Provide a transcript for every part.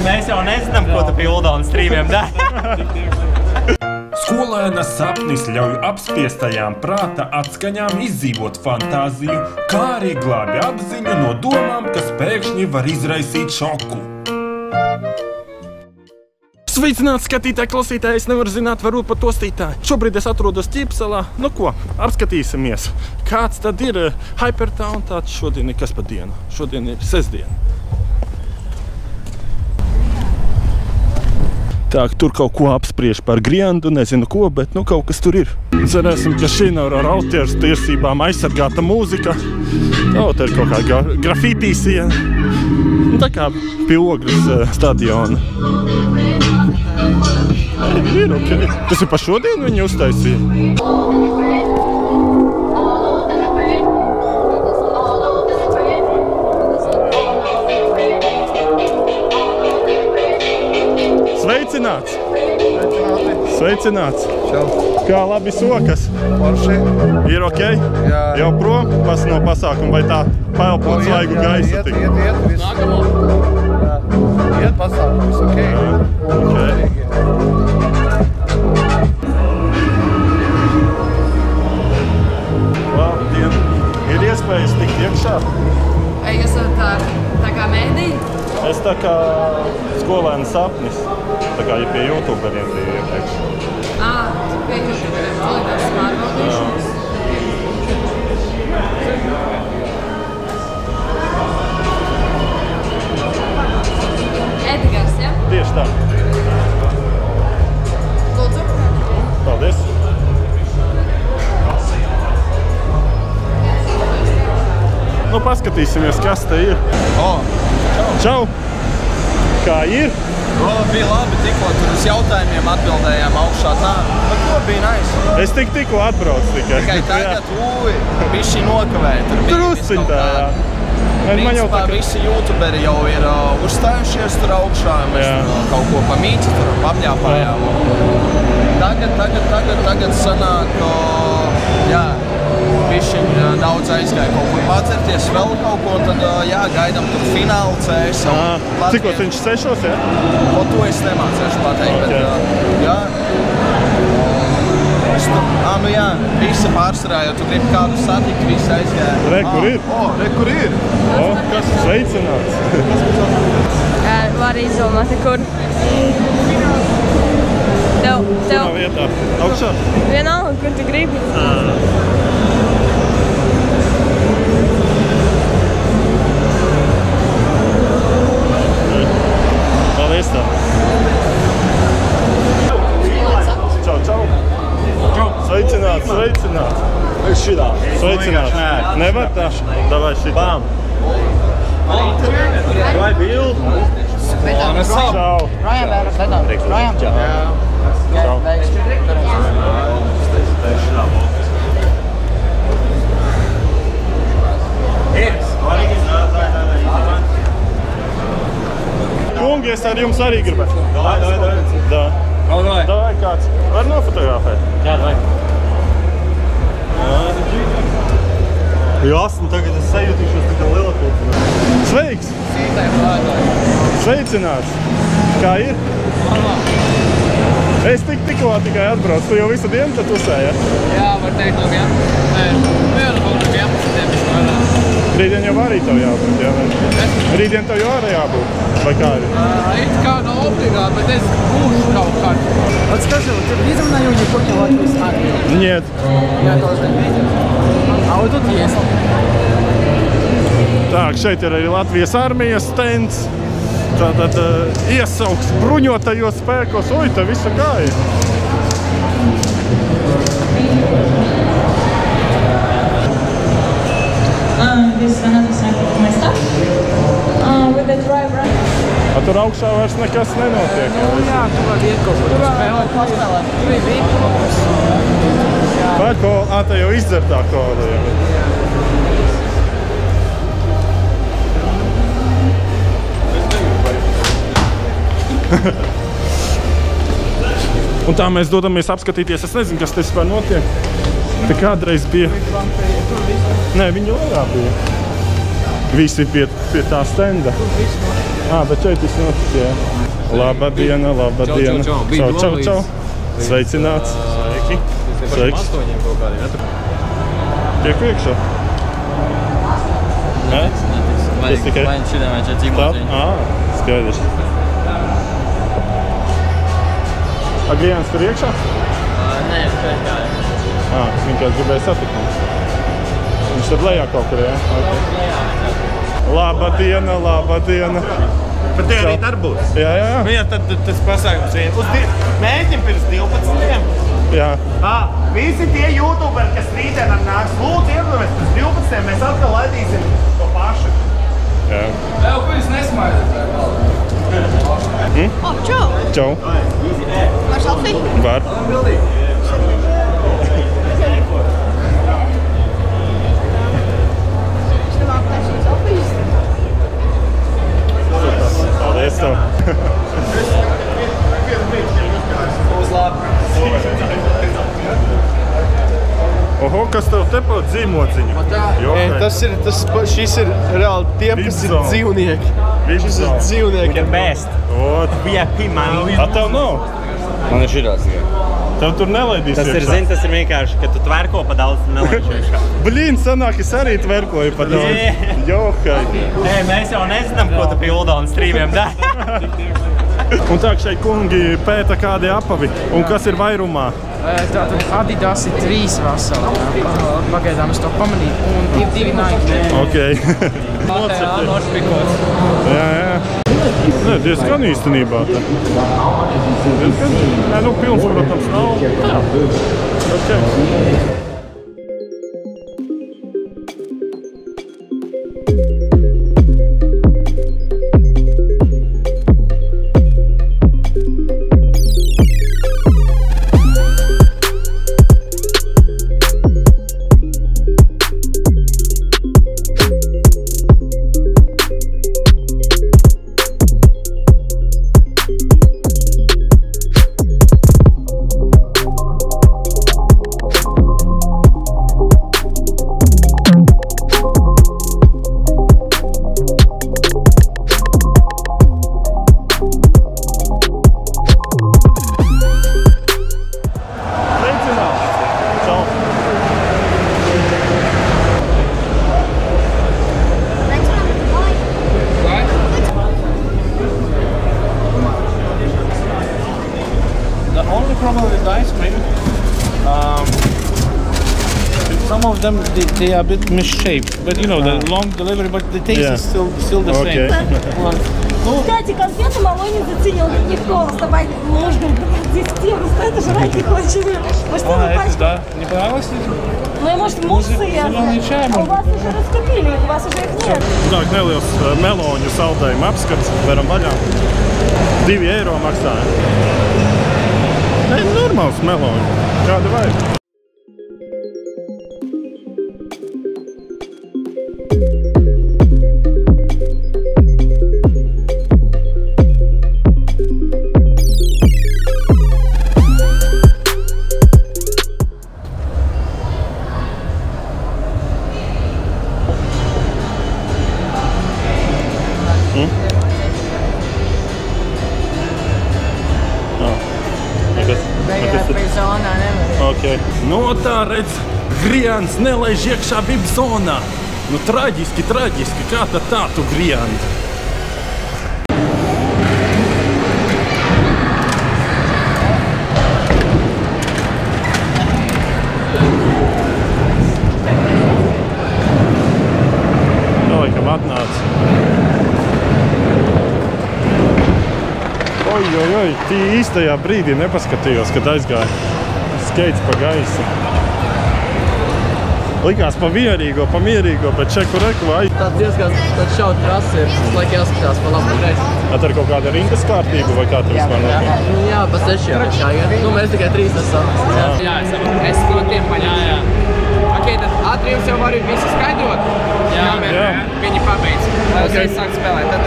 mēs jau nezinām, ko tu pilda un strīmiem dara. Skolēna sapnis ļauj apspiestajām prāta atskaņām izdzīvot fantāziju, kā arī glābi apziņu no domām, kas pēkšņi var izraisīt šoku. Sveicināti skatītāji, klausītāji, es nevaru zināt, varbūt pat tostītāji. Šobrīd es atrodos Ķīpsalā. Nu ko, apskatīsimies, kāds tad ir Hypertown, tāds šodien ir kas pa dienu. Šodien ir sestdiena. Tā, tur kaut ko apspriež par Griandu, nezinu ko, bet nu kaut kas tur ir. Cerēsim, ka šī nav ar autieru tiesībām aizsargāta mūzika. O, te ir kaut kā grafitī siena. Tā kā pie Ogres stadiona. Ir ok. Tas ir pa šodien viņi uztaisīja? Sveicināts! Sveicināts! Čau! Kā labi sokas? Porši? Ir ok? Jā. Jau prom no pasākuma vai tā paelpot svaigu gaisu? Iet, viss. Nākamo? Jā. Iet pasākums, ok? Jā, ok. Labdien! Ir iespējas tikt iekšā? Jūs esat tā kā mēdī? Es tā kā skolēna sapnis. Tā kā ja pie youtuberiem bija iepriekš. Pie youtuberiem. Tās pārbaudīšanas. Edgars, ja? Tieši tā. Lūdzu. Paldies. Nu, paskatīsimies, kas te ir. Čau! Kā ir? Bija labi, tikko tur uz jautājumiem atbildējām augšā tā. Par ko bija nice? Es tikko atbraucu tikai. Tikai tagad, bišķi nokavēja. Drusciņ tā, jā. Principā visi youtuberi jau ir uzstājušies tur augšā. Mēs kaut ko pa mīci tur apļāpājām. Tagad sanāk, jā. Bišķiņ daudz aizgāja kaut kur pacerties, vēl kaut ko, tad gaidām tur finālu CS. Cikos viņš 6, ja? O to es nemācēšu pateikt, bet jā. Nu jā, visi pārsvarā, jo tu gribi kādu satikt, visi aizgāja. Re, kur ir? Re, kur ir? Kas sveicināts? Var izdomāt, kur. Kurā vietā? Augšā? Vienalga, kur tu gribi. Paldies tā. Čau, čau. Sveicināts, sveicināts. Šitā. Sveicināts. Nevar tā? Davai šitā. Vai bildi? Čau. Rājām? Čau. Kungi, es ar jums arī gribētu. Davai kāds. Var nofotografēt? Jā, davai. Jasni, tagad es sajūtīšos tikai liela kultūra. Sveiks! Sveicināts! Kā ir? Es tikko tikai atbraucu. Tu jau visu dienu te tusē, ja? Jā, var teikt no 11. Vienu kaut no 11. Rītdien jau arī tev jābūt, jā? Rītdien tev jau arī jābūt? Vai kā ir? It kā nav obligāti, bet es būšu kaut kādu. Вот скажи, вот ты видел на юге какой Латвийской армии? Нет. Я тоже не видел. А вот тут есть. Tā, šeit ir arī Latvijas armijas stends. Tātad iesauks bruņotajos spēkos. Oi, te visa gāja. A tur augšā vairs nekas nenotiek. Jā, tu vari iet kaut kur spēlēt, paspēlēt. Tu ir vīkos. Pērko, te jau izdzertā kola. Un tā mēs dodamies apskatīties. Es nezinu, kas te vispār notiek. Te kādreiz bija... Nē, viņi lejā bija. Visi pie tā stenda. Bet šeit viss notic, jā. Labadiena, labadiena. Čau. Sveicināts. Sveiks. Tiek iekšā? Nē? Tas tikai? Skaidrs. Grians tur iekšā? Nē, pēkāji. Vienkārši gribēja satikt. Viņš tad lejā kaut kur, jā? Labadiena. Bet tie arī darbūs. Jā. Nu, jā, tad tas pasākums vien. Uz mēģim pirms 12. Jā. Visi tie youtuberi, kas rītdienam nāks, lūdzu iedomājies, pirms 12. mēs atkal laidīsim to pašu. Jā. Tev, ko jūs nesmaidāt? Čau! Čau. Var selfie? Var. Paldies tev. Uz labi. Oho, kas tev te pa dzīmociņu? Šis ir reāli tiem, kas ir dzīvnieki. Šis ir dzīvnieki. Best. VIP money. Tev nav? Man ir šitās tikai. Tev tur nelaidīs Tas ir vienkārši, ka tu tverko pa daudz nelaiši. Blīn, sanāk, es arī tverkoju pa daudz. Johai. Nē, mēs jau nezinām, ko tu pilda un strīmiem dara. Un tā, šeit kungi pēta kādi apavi. Un kas ir vairumā? Tātad Adidas ir 3 vasarā. Pagaidām es to pamanīju. Un 2 Nike. Ok. Nošpikots. Jā. Nē, diezgan īstenībā. Diezgan. Nē, nu pilns, protams, nav. Ok. Some of them they are a bit misshaped, but you know the long delivery, but the taste is still the same. Кстати, конфеты малой не заценил, таких вкусов добавить можно. Здесь это жрать не хочешь. Может, Да, не понравилось? Ну, может, муссы, Зеленый чай, у вас уже раскупили, у вас уже их нет. Tā, neliels meloņu saldējuma apskats, veram vaļā. 2 eiro maksāja. Nē, normāls meloņi. Kāda vajag? Okay. No tā redz, Grians nelaiž iekšā VIP zonā. Nu traģiski, kā tad tā tu Grian? Laikam atnāca. Oj, tī īstajā brīdī nepaskatījos, kad aizgāja skates pa gaisu. Likās pa mierīgo, bet čeku reku aiz. Tāds diezgan šaut trasi ir, laik jāskatās pa labu reizi. Ar kaut kāda rindas kārtību vai kā tu vispār notiek? Jā, pa 6 jāiet. Nu, mēs tikai 3 esam. Jā, es no tiem paņēmu. Ok, tad ātrījums jau var visu skaidrot. Jā. Viņi pabeidz. Uzreiz sāk spēlēt. Tad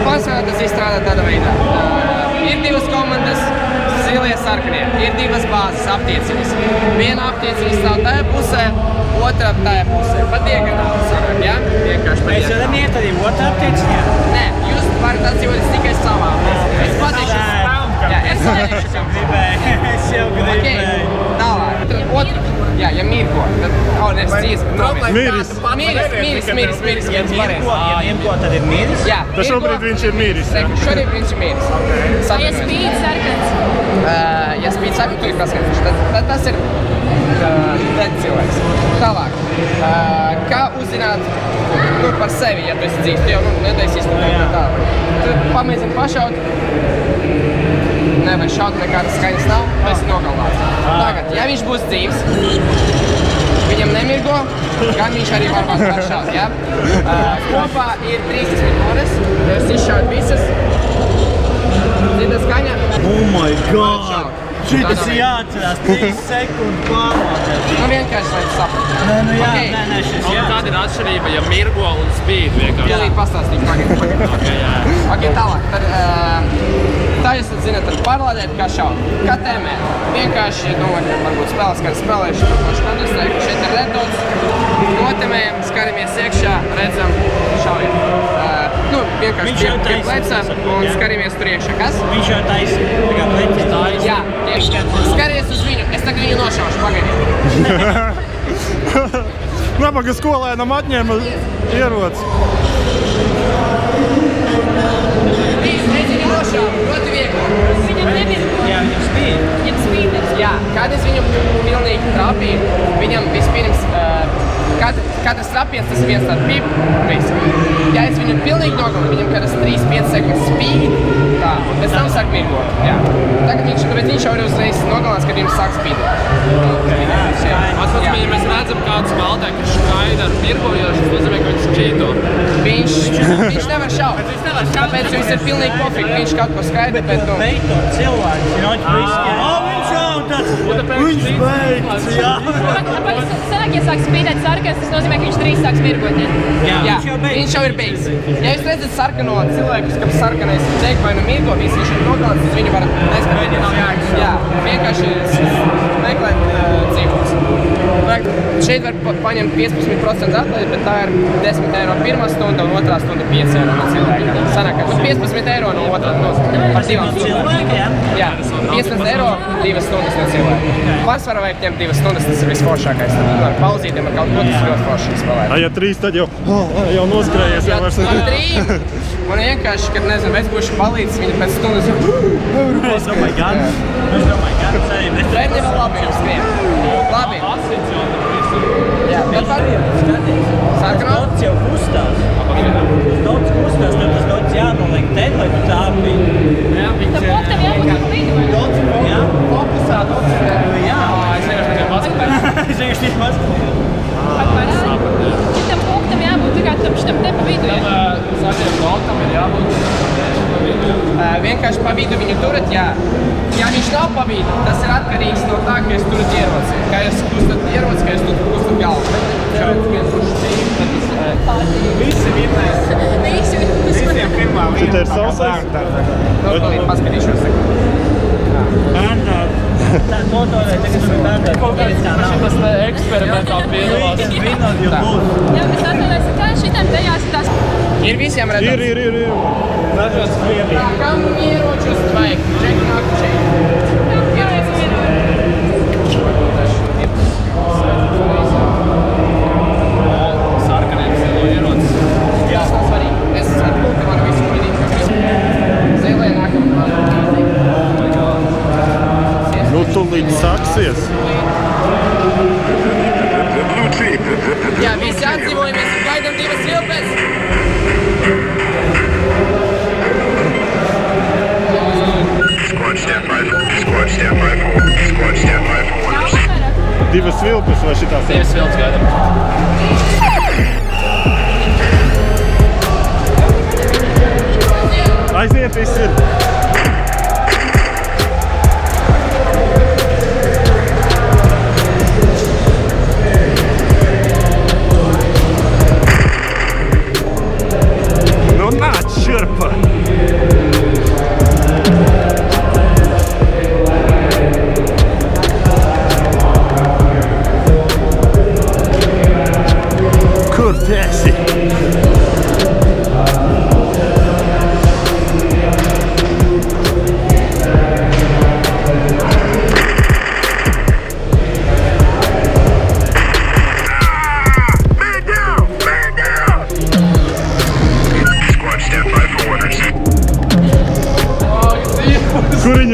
pārsvarā tas izstrādā tādā veidā. Ir 2 komandas, zilie sarkanie. Ir divas bāzes aptieciņas. Viena aptieciņa stāv tajā pusē, otra tajā pusē. Pa diagonāli sanāk, ja? Vienkārši pa diagonāli. Mēs varam iet arī otrā aptieciņā? Nē, jūs varat atdzīvoties tikai savā. Es patīšu. Jā, es patīšu. Es jau gribēju. Tālāk. Otra. Jā, ja mirko, tad nevis cīs. Miris. Miris. Ja mirko, tad ir miris? Jā. Tas šobrīd viņš ir miris. Šobrīd viņš ir miris. Ja spīd sarkans? Ja spīd sarkans, tur ir paskatīšu. Tad tas ir tad cilvēks. Tālāk. Kā uzzināt par sevi, ja tu esi dzīvs? Tu jau netaisīs tālāk. Tu pamēģini pašaut. Nevar šaut, nekādas skaņas nav, tu esi nogalvāts. Tagad, ja viņš būs dzīvs, viņam nemirgo, gan viņš arī var šaut, ja? Kopā ir 30 minūtes, ja es izšaut visas. Zina skaņa? Oh my god! Šitas ir jāatcerās 3 sekundes pārvākās. Nu vienkārši, lai tu sapratu. Nē, nē, šis jā. Kāda ir atšķirība, ja mirgo un spīd vienkārši? Pilnīgi pastāstīšu, pagaid. Ok, tālāk. Tā jūs zināt, tad pārlādēt, kā šaut. Kā tēmē. Vienkārši, domāju, ka varbūt spēles, kā spēlējuši, šeit ir redots. Notemējam, skaramies iekšā, redzam, šaujam. Vienkārši pie plecām un skaramies tur iekšā. Kas? Viņš jau taisa. Tagad leķis taisa. Jā, tieši. Skaries uz viņu. Es tagad viņu nošaušu, pagaidīt. Nabaga skolēnam atņēma ieroci. Redzi, viņu nošaušu. Ļoti viegli. Viņam nemirko. Jā, viņam spīd. Viņam spīd. Jā, kad es viņu pilnīgi trāpīju, viņam vispirms katrs trapiens, tas ir viens tāds pip, ja es viņu pilnīgi nogalu, viņam kādas 3-5 sekundes spīd, tā, un pēc tam sāk mirgot, jā. Tagad viņš jau ir uzreiz nogalās, kad viņam sāk spīdot. Atpēc, ja mēs redzam kādu spēlētāju, kas skaida ar mirgojošu, tas nozīmē, ka viņš šķīto. Viņš nevar šaut, tāpēc viņš ir pilnīgi pofīgi, viņš kaut ko skaida, bet nu... Beitot cilvēks, viņš šaut tāds, viņš beigts, jā. Sanāk, ja sāk spīdēt sarkans, tas nozīmē, ka viņš drīz sāks mirgot, ne? Jā, viņš jau ir beigs. Ja jūs redzat sarkano cilvēkus, kam sarkanais deg vai nu mirgo, visi viņš ir nogalāts, tad viņi var nespēt. Jā, vienkārši meklēt dzīvos. Šeit var paņemt 15% atlaidi, bet tā ir 10 eiro pirmā stunda un otrā stunda 5 eiro no cilvēka. Sanāk, ka 15 eiro no otrā par 2 stundām. Jā, 15 eiro 2 stundas no cilvēka. Pārsvarā vajag ņemt 2 stundas, tas ir visforšākais. Tad ar pauzītiem ar kaut ko tas ir ļoti forši spēlēt. Ja 3, tad jau noskrējies. Ja 3, man vienkārši, kad nezinu, vecpuši palīdz, viņi pēc stundas jau... Es domāju, gan ceļi. Trēdni vēl labi jau skrien. Labi. Jā, bet var... Sarkanā? Dots jau kustās. Dots kustās, tad tas dots jānoliek te, lai tu tā bija. Tam punktam jābūt uz vidu, vai? Dots, jā. Fokusā, dots. Jā. Es vienkārši tikai paskatēju. Es vienkārši tikai paskatēju. Šitam punktam jābūt tā kā tam šitam te pa vidu, ja? Zaļiem dotam ir jābūt pa vidu. Vienkārši pa vidu viņu turat, jā. Ja viņš nav pa vidu, tas ir atkarīgs no tā, ka jūs turat ieroci. Kā jūs kustat ieroci, ka jūs kustat galvu. Visi vienais. Visiem pirmā Šitā ir sausais? Nopalīt, paskatīšos. Bērnāt. Tā motorē, tagad ir bērnāt. Kaut kāds eksperimentāli piedalās. Vinot jau būs. Jā, es atvēlēsim, kā šitam tajās tās... Ir visiem redzams? Ir. Dažos krievī. Tā, kam ieročus vajag? Čeki nāk šeit. Sarkaniem zilo ierocis. Jā, tas nav svarīgi. Es ar punkti varu visu kodīt. Zilē nākam. Nu, tu līdz sāksies. Jā, visi atdzīvojamies un gaidam 2 silpes. Divas vilpes vai šitās? 2 vilks gaidam. Aiziet, viss ir. Nu, nāc šurpa!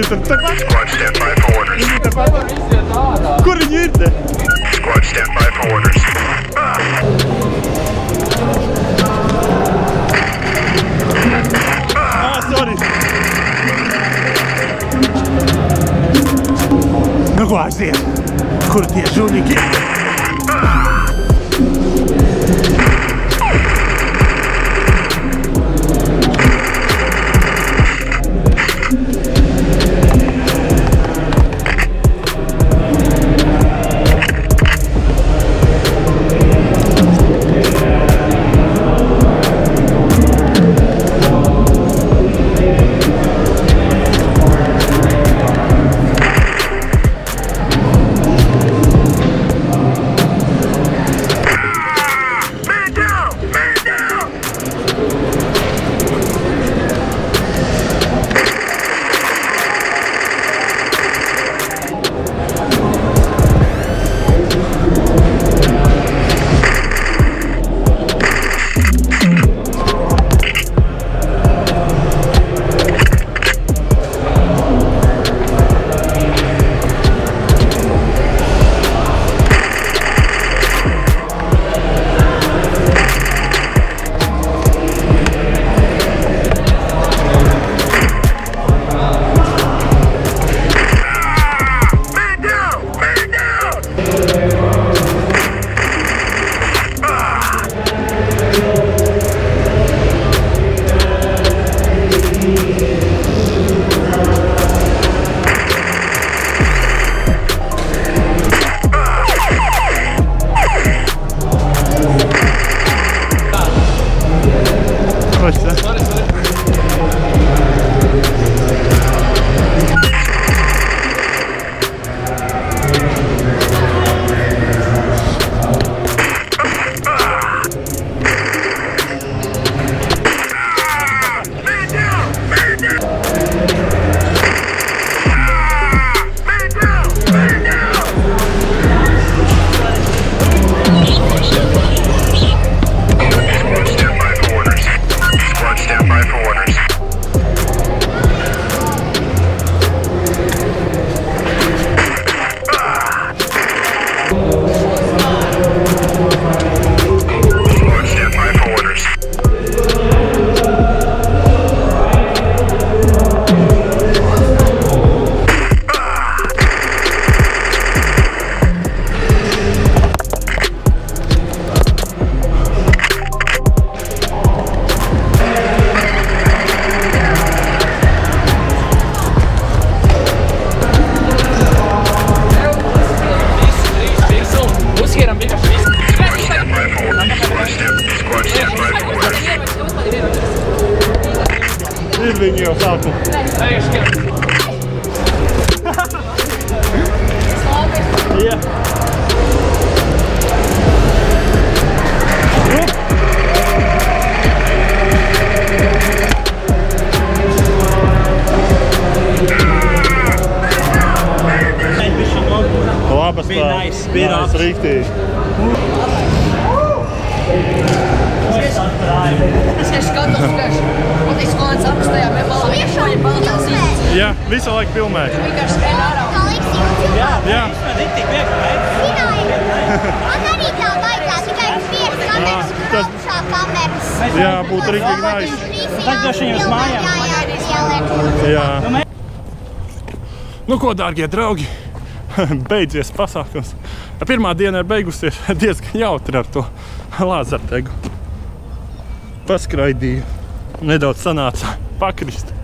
tur tepat? Viņi tepat? Kur viņi ir te? Sorry. Nu ko, aiziet? Kur tie žūnīgi ir? Ir viņi jau sāku. Jā. Labas tā. Bija rīktīgi. Es skatos, un es kaut kāds apstājā, bet vēl viešoja baltās izcīnās. Jā, visu laiku filmēju. Tu vienkārši skrien ārā. Kā liks YouTube? Jā. Zināju. Man arī tā vajadzētu, tikai viens kameras, krapšā kameras. Jā, būtu rīktīgi nice. Tagad viņam uz mājām. Jā. Nu ko, dārgie draugi, beidzies pasākums. Pirmā diena ir beigusies diezgan jautri ar to lāzertegu. Paskraidīju, nedaudz sanāca pakrist.